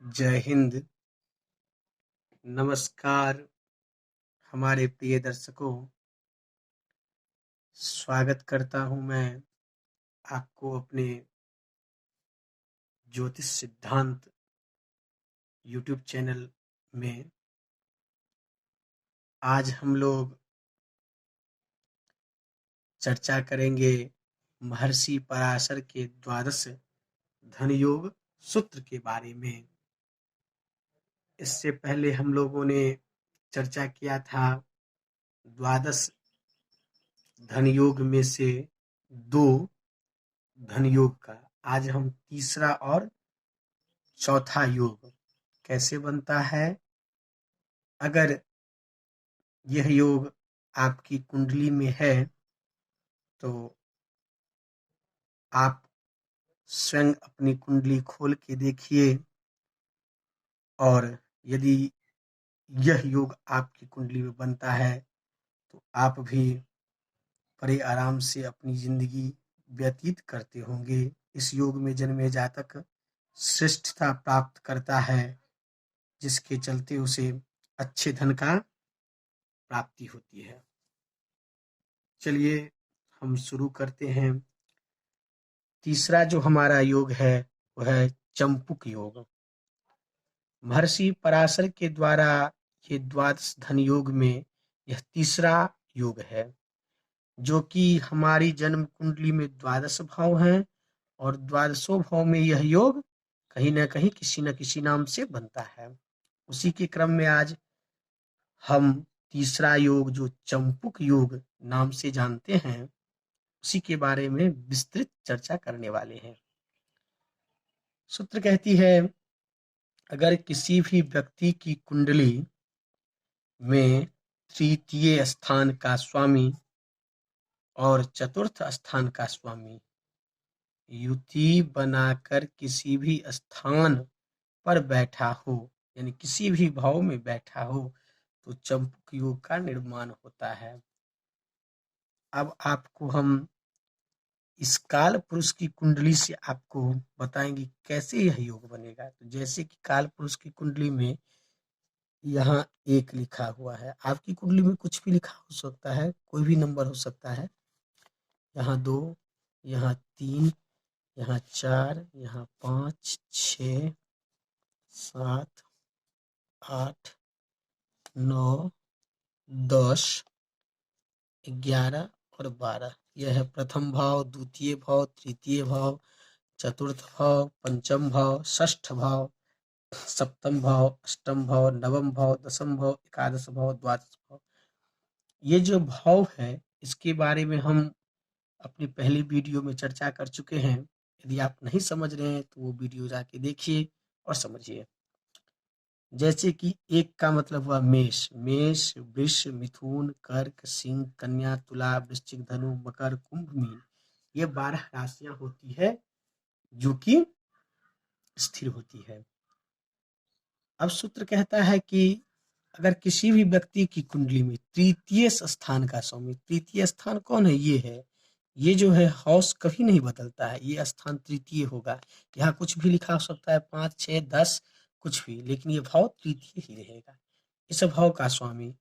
जय हिंद। नमस्कार हमारे प्रिय दर्शकों, स्वागत करता हूं मैं आपको अपने ज्योतिष सिद्धांत यूट्यूब चैनल में। आज हम लोग चर्चा करेंगे महर्षि पराशर के द्वादश धनयोग सूत्र के बारे में। इससे पहले हम लोगों ने चर्चा किया था द्वादश धनयोग में से 2 धनयोग का। आज हम तीसरा और चौथा योग कैसे बनता है। अगर यह योग आपकी कुंडली में है तो आप स्वयं अपनी कुंडली खोल के देखिए, और यदि यह योग आपकी कुंडली में बनता है तो आप भी बड़े आराम से अपनी जिंदगी व्यतीत करते होंगे। इस योग में जन्मे जातक श्रेष्ठता प्राप्त करता है, जिसके चलते उसे अच्छे धन का प्राप्ति होती है। चलिए हम शुरू करते हैं। तीसरा जो हमारा योग है वह है चंपुक योग। महर्षि पराशर के द्वारा ये द्वादश धन योग में यह तीसरा योग है, जो कि हमारी जन्म कुंडली में द्वादश भाव हैं, और द्वादशों भाव में यह योग कहीं न कहीं किसी न किसी नाम से बनता है। उसी के क्रम में आज हम तीसरा योग जो चंपुक योग नाम से जानते हैं, उसी के बारे में विस्तृत चर्चा करने वाले हैं। सूत्र कहती है, अगर किसी भी व्यक्ति की कुंडली में तृतीय स्थान का स्वामी और चतुर्थ स्थान का स्वामी युति बनाकर किसी भी स्थान पर बैठा हो, यानी किसी भी भाव में बैठा हो, तो चंपुक योग का निर्माण होता है। अब आपको हम इस काल पुरुष की कुंडली से आपको बताएंगे कैसे यह योग बनेगा। तो जैसे कि काल पुरुष की कुंडली में यहाँ 1 लिखा हुआ है, आपकी कुंडली में कुछ भी लिखा हो सकता है, कोई भी नंबर हो सकता है। यहाँ 2, यहाँ 3, यहाँ 4, यहाँ 5, 6, 7, 8, 9, 10, 11 और 12। यह है प्रथम भाव, द्वितीय भाव, तृतीय भाव, चतुर्थ भाव, पंचम भाव, षष्ठ भाव, सप्तम भाव, अष्टम भाव, नवम भाव, दसम भाव, एकादश भाव, द्वादश भाव। ये जो भाव है इसके बारे में हम अपनी पहली वीडियो में चर्चा कर चुके हैं। यदि आप नहीं समझ रहे हैं तो वो वीडियो जाके देखिए और समझिए। जैसे कि 1 का मतलब हुआ मेष। मेष, वृष, मिथुन, कर्क, सिंह, कन्या, तुला, वृश्चिक, धनु, मकर, कुंभ, मीन। ये 12 राशियां होती है जो कि स्थिर होती है। अब सूत्र कहता है कि अगर किसी भी व्यक्ति की कुंडली में तृतीय स्थान का स्वामी, तृतीय स्थान कौन है? ये है। ये जो है हाउस कभी नहीं बदलता है, ये स्थान तृतीय होगा। यहाँ कुछ भी लिखा हो सकता है, 5, 6, 10 कुछ भी, लेकिन ये भाव तृतीय ही रहेगा। इस भाव का स्वामी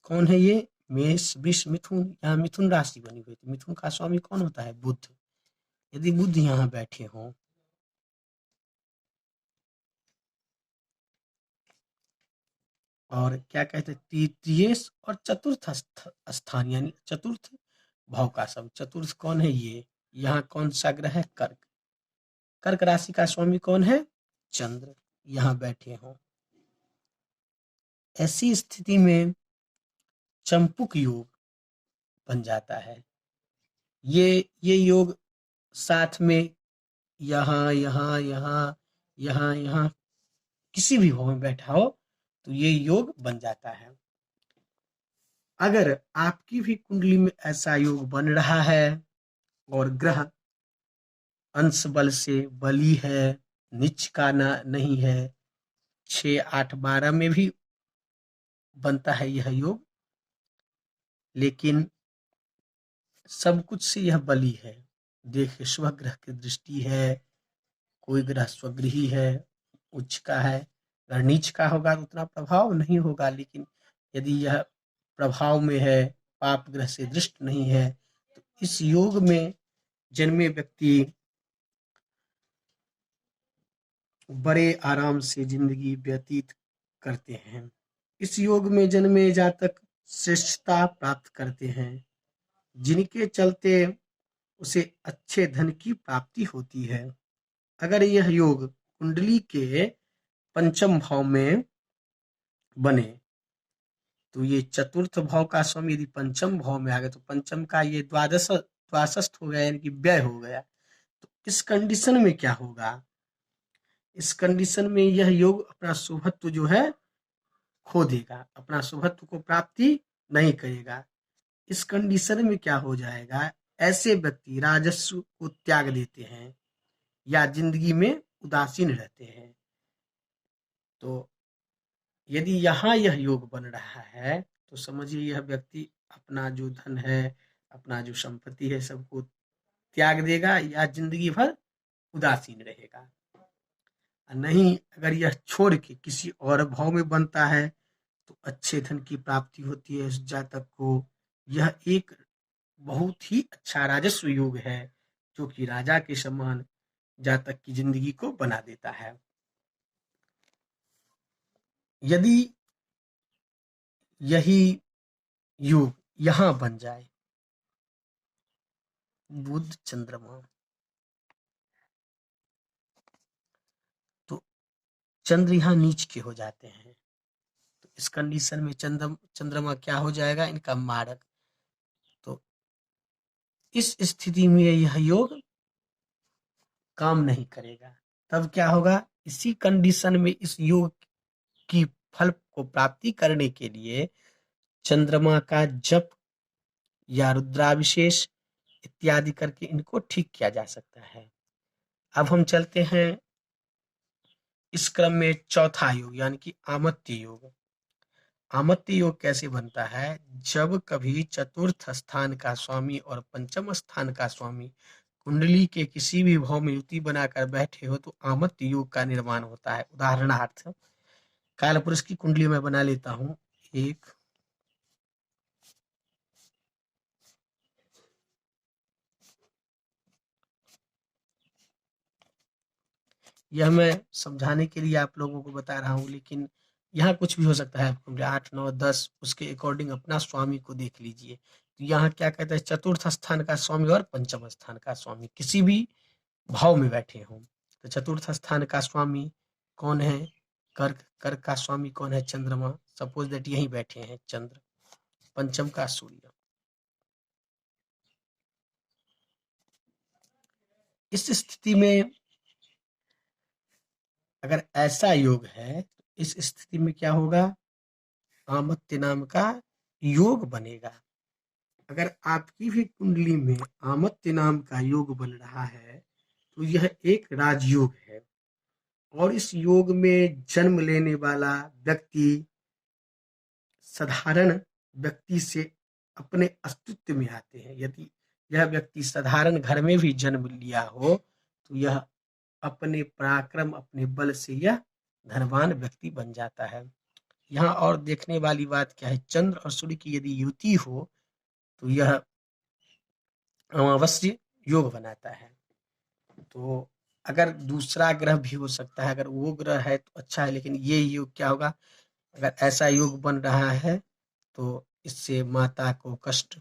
कौन है? ये मेष, वृष, मिथुन। यहाँ मिथुन राशि बनी हुई, तो मिथुन का स्वामी कौन होता है? बुध। यदि बुध यहाँ बैठे हों, और क्या कहते हैं, तृतीय और चतुर्थ स्थान, यानी चतुर्थ भाव का सब। चतुर्थ कौन है? ये यहाँ कौन सा ग्रह है? कर्क। कर्क राशि का स्वामी कौन है? चंद्र। यहाँ बैठे हों, ऐसी स्थिति में चंपुक योग बन जाता है। ये योग साथ में यहाँ यहाँ यहाँ यहाँ यहाँ किसी भी भाव में बैठा हो तो ये योग बन जाता है। अगर आपकी भी कुंडली में ऐसा योग बन रहा है और ग्रह अंश बल से बली है, नीच का नहीं है, 6, 8, 12 में भी बनता है यह योग, लेकिन सब कुछ से यह बली है। देखिए, स्वग्रह की दृष्टि है, कोई ग्रह स्वगृही है, उच्च का है, अगर नीच का होगा तो उतना प्रभाव नहीं होगा, लेकिन यदि यह प्रभाव में है, पाप ग्रह से दृष्ट नहीं है, तो इस योग में जन्मे व्यक्ति बड़े आराम से जिंदगी व्यतीत करते हैं। इस योग में जन्मे जातक श्रेष्ठता प्राप्त करते हैं, जिनके चलते उसे अच्छे धन की प्राप्ति होती है। अगर यह योग कुंडली के पंचम भाव में बने, तो ये चतुर्थ भाव का स्वामी यदि पंचम भाव में आ गया, तो पंचम का ये द्वादशस्थ हो गया, यानी कि व्यय हो गया। तो इस कंडीशन में क्या होगा? इस कंडीशन में यह योग अपना शुभत्व जो है खो देगा, अपना शुभत्व को प्राप्ति नहीं करेगा। इस कंडीशन में क्या हो जाएगा? ऐसे व्यक्ति राजस्व को त्याग देते हैं या जिंदगी में उदासीन रहते हैं। तो यदि यहाँ यह योग बन रहा है, तो समझिए यह व्यक्ति अपना जो धन है, अपना जो संपत्ति है, सबको त्याग देगा या जिंदगी भर उदासीन रहेगा। नहीं, अगर यह छोड़ के किसी और भाव में बनता है, तो अच्छे धन की प्राप्ति होती है इस जातक को। यह एक बहुत ही अच्छा राजस्व योग है, जो कि राजा के समान जातक की जिंदगी को बना देता है। यदि यही योग यहाँ बन जाए, बुध चंद्रमा, तो चंद्र यहाँ नीच के हो जाते हैं। तो इस कंडीशन में चंद्रमा क्या हो जाएगा? इनका मारक। तो इस स्थिति में यह योग काम नहीं करेगा। तब क्या होगा? इसी कंडीशन में इस योग की फल को प्राप्ति करने के लिए चंद्रमा का जप या रुद्राभिषेक इत्यादि करके इनको ठीक किया जा सकता है। अब हम चलते हैं इस क्रम में चौथा योग, यानी कि आमत्य योग। आमत्य योग कैसे बनता है? जब कभी चतुर्थ स्थान का स्वामी और पंचम स्थान का स्वामी कुंडली के किसी भी भाव में युति बनाकर बैठे हो, तो आमत्य योग का निर्माण होता है। उदाहरणार्थ, कालपुरुष की कुंडली में बना लेता हूं। एक, यह मैं समझाने के लिए आप लोगों को बता रहा हूं, लेकिन यहाँ कुछ भी हो सकता है। 8, 9, 10 उसके अकॉर्डिंग अपना स्वामी को देख लीजिए। तो यहाँ क्या कहते हैं? चतुर्थ स्थान का स्वामी और पंचम स्थान का स्वामी किसी भी भाव में बैठे हों। तो चतुर्थ स्थान का स्वामी कौन है? कर्क। कर्क का स्वामी कौन है? चंद्रमा। सपोज दैट यहीं बैठे हैं चंद्र। पंचम का सूर्य। इस स्थिति में अगर ऐसा योग है, तो इस स्थिति में क्या होगा? आमत्य नाम का योग बनेगा। अगर आपकी भी कुंडली में आमत्य नाम का योग बन रहा है, तो यह एक राजयोग है, और इस योग में जन्म लेने वाला व्यक्ति साधारण व्यक्ति से अपने अस्तित्व में आते हैं। यदि यह व्यक्ति साधारण घर में भी जन्म लिया हो, तो यह अपने पराक्रम, अपने बल से यह धनवान व्यक्ति बन जाता है। यहाँ और देखने वाली बात क्या है? चंद्र और सूर्य की यदि युति हो, तो यह अमावस्या योग बनाता है। तो अगर दूसरा ग्रह भी हो सकता है, अगर वो ग्रह है तो अच्छा है, लेकिन ये योग क्या होगा? अगर ऐसा योग बन रहा है, तो इससे माता को कष्ट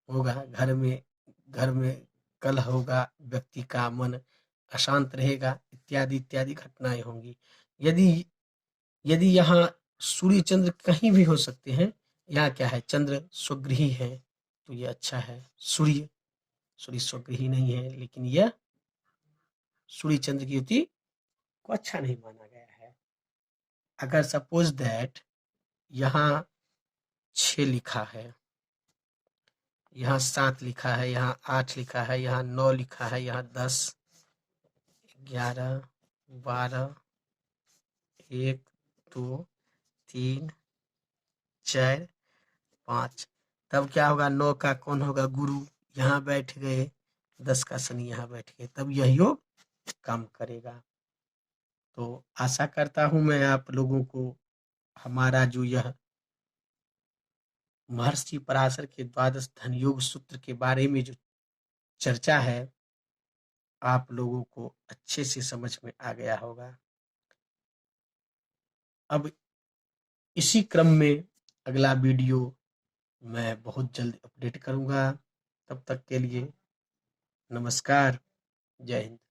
होगा, घर में कलह होगा, व्यक्ति का मन अशांत रहेगा, इत्यादि इत्यादि घटनाएं होंगी। यदि यदि यहाँ सूर्य चंद्र कहीं भी हो सकते हैं, यहाँ क्या है? चंद्र स्वगृही है, तो ये अच्छा है। सूर्य स्वगृही नहीं है, लेकिन यह सूर्य चंद्र की युति को अच्छा नहीं माना गया है। अगर सपोज दैट यहाँ 6 लिखा है, यहाँ 7 लिखा है, यहाँ 8 लिखा है, यहाँ 9 लिखा है, यहाँ 10, 11, 12, 1, 2, 3, 4, 5, तब क्या होगा? 9 का कौन होगा? गुरु यहाँ बैठ गए, 10 का शनि यहाँ बैठ गए, तब यह योग काम करेगा। तो आशा करता हूँ मैं आप लोगों को हमारा जो यह महर्षि पराशर के द्वादश धन योग सूत्र के बारे में जो चर्चा है, आप लोगों को अच्छे से समझ में आ गया होगा। अब इसी क्रम में अगला वीडियो मैं बहुत जल्द अपडेट करूँगा। तब तक के लिए नमस्कार, जय हिंद।